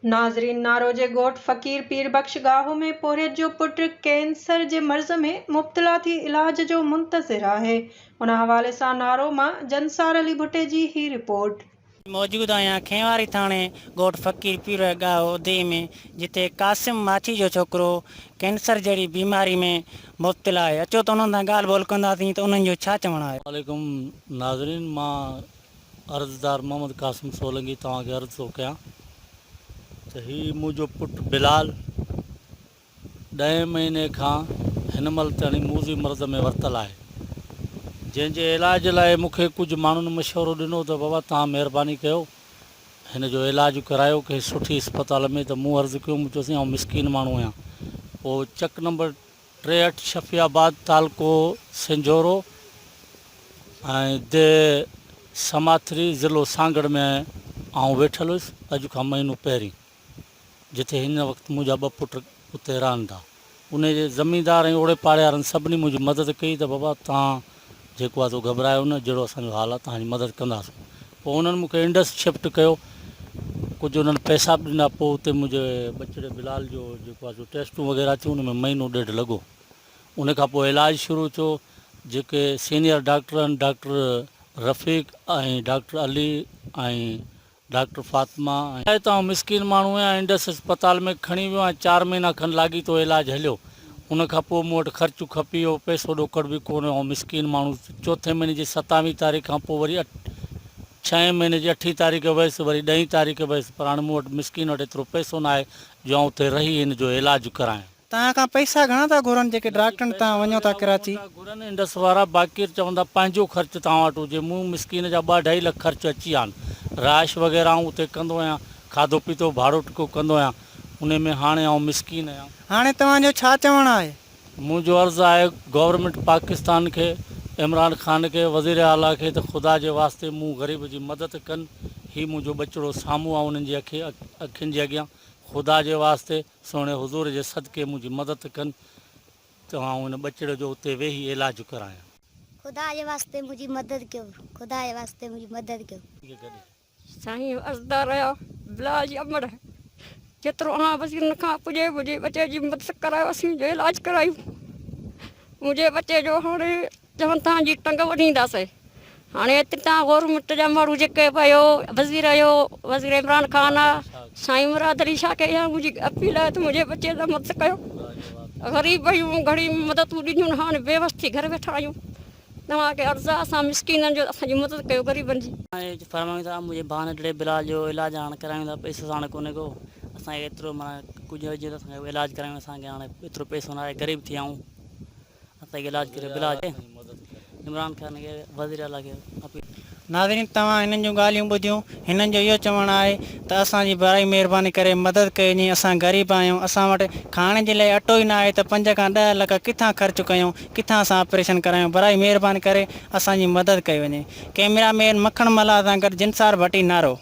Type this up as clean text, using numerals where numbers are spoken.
नाज़रीन, नारोजे ॻोठ फ़क़ीर पीर बख़्श गाहो में पोरियत जो पुट कैंसर जे मर्ज़ में मुब्तला थी इलाज जो मुंतज़िर आहे। उन हवाले सां नारो मां जंसार अली भुट्टे जी ही रिपोर्ट। मौजूद आहियां खेवारी थाणे ॻोठ फ़क़ीर पीर गाहो उदय में, जिते कासिम माछी जो छोकिरो कैंसर जहिड़ी बीमारी में मुब्तला आहे। अचो त उन्हनि सां ॻाल्हि ॿोल कंदासीं त उन्हनि जो छा चवणु आहे। वालेकुम नाज़रीन, मां अर्ज़दार मोहम्मद कासिम सोलंगी तव्हांखे अर्ज़ थो कयां त हीउ मुंहिंजो पुटु बिलाल 10 महीने खां हिन महिल ताईं मूज़ी मर्ज़ में वरितलु आहे, जंहिंजे इलाज लाइ मूंखे कुझु माण्हुनि मशवरो ॾिनो त बाबा तव्हां महिरबानी कयो हिन जो इलाजु करायो कंहिं सुठी इस्पताल में। त मूं अर्ज़ु कयो, मूं चयोसीं आउं मिसकीन माण्हू आहियां। पोइ चक नंबर 63 शफ़ियाबाद तालको सिंझोरो ऐं दे समाथरी ज़िलो सांगड़ में आउं वेठल हुयुसि अॼु खां महीनो पहिरीं, जिते हिन वक़्तु मुंहिंजा 2 पुट उते रहनि था। उन जे ज़मींदार ऐं ओड़े पाड़े वारनि सभिनी मुंहिंजी मदद कई त बाबा तव्हां जेको आहे सो घबरायो न, जहिड़ो असांजो हाल आहे तव्हांजी मदद कंदासीं। पोइ उन्हनि मूंखे इंडस शिफ्ट कयो, कुझु उन्हनि पैसा बि ॾिना। पोइ उते मुंहिंजे बचिड़े बिलाल जो जेको आहे सो टेस्टूं वग़ैरह थियूं, उन में महीनो ॾेढ लॻो। उन खां पोइ इलाजु शुरू थियो। जेके सीनियर डॉक्टर आहिनि, डॉक्टर रफ़ीक ऐं डॉक्टर अली ऐं डॉक्टर फातिमा, ऐं तव्हां मिसकिन माण्हू आहियां, इंडस अस्पताल में खणी वियो ऐं 4 महीना खनि लाॻी तो इलाजु हलियो। उन खां पोइ मूं वटि ख़र्चु खपी वियो, पैसो ॾोकड़ बि कोन्हे। ऐं मिसकिन माण्हू 4 महीने जी 27 तारीख़ खां पोइ वरी 6 महीने जी 8 तारीख़ वियुसि, वरी 10 तारीख़ वियुसि, पर हाणे मूं वटि मिसकिन वटि एतिरो पैसो न आहे जो आउं उते रही हिन जो इलाजु करायां। तव्हां खां पैसा घणा था घुरनि जेके डॉक्टरनि तव्हां वञो था कराची? घुरनि इंडस वारा, बाक़ी चवंदा पंहिंजो ख़र्चु तव्हां वटि हुजे। मूं मिसकिन जा 2-2.5 लख ख़र्चु अची विया आहिनि। राश वग़ैरह आउं उते कंदो आहियां, खाधो पीतो भाड़ो टको कंदो आहियां, उन में हाणे आउं मिसकिन आहियां। हाणे तव्हांजो छा चवणु आहे? मुंहिंजो अर्ज़ु आहे गवर्नमेंट पाकिस्तान खे, इमरान ख़ान खे, वज़ीर आला खे त ख़ुदा जे वास्ते मूं ग़रीब जी मदद कनि। हीउ मुंहिंजो बचिड़ो साम्हूं आहे उन्हनि जी अखियुनि जे अॻियां। ख़ुदा जे वास्ते सुहिणे हुज़ूर जे सदके मुंहिंजी मदद कनि त आउं हिन बचिड़े जो उते वेही इलाजु करायां। खुदा जे वास्ते मुंहिंजी मदद कयो, खुदा जे वास्ते मुंहिंजी मदद कयो। साईं अर्ज़दार आहियां बिलाल जी अमड़, जेतिरो वज़ीरनि खां पुॼे मुंहिंजे बचे जी मदद करायो, असीं जो इलाजु करायूं। मुंहिंजे बचे जो हाणे चवनि तव्हांजी टंग वॾींदासीं। हाणे एतिरी तव्हां गवर्नमेंट जा माण्हू जेके पियो वज़ीर आयो, वज़ीर इमरान ख़ान आहे, साईं मुराद अली शाह खे इहा मुंहिंजी अपील आहे त मुंहिंजे बचे सां मदद कयो। ग़रीब आहियूं, घणी मददूं ॾिनियूं, हाणे बेवस थी घर वेठा आहियूं। तव्हांखे अर्ज़ु आहे असां मिसकिननि जो असांजी मदद कयो, ग़रीबनि जी। फरमायूं था मुंहिंजे भाणेजड़े बिलाल जो इलाजु हाणे करायूं था, पैसो हाणे कोन्हे को असांखे एतिरो, माना कुझु हुजे त असांखे इलाजु करायूं। असांखे हाणे एतिरो पैसो न आहे, ग़रीब थी आऊं, असांखे इलाजु करे बिलाल इमरान ख़ान खे, वज़ीर आला खे अपील। नाज़रीन, तव्हां हिननि जूं ॻाल्हियूं ॿुधियूं। हिननि जो इहो चवणु आहे त असांजी बड़ाई महिरबानी करे मदद कयो, जीअं असां ग़रीब आहियूं, असां वटि खाइण जे लाइ अटो ई न आहे त 5 खां 10 लख किथां ख़र्चु कयूं, किथां असां ऑपरेशन करायूं। बड़ाई महिरबानी करे असांजी मदद कई वञे। कैमरामैन मखण मला सां गॾु जंसार भट्टी, नारो।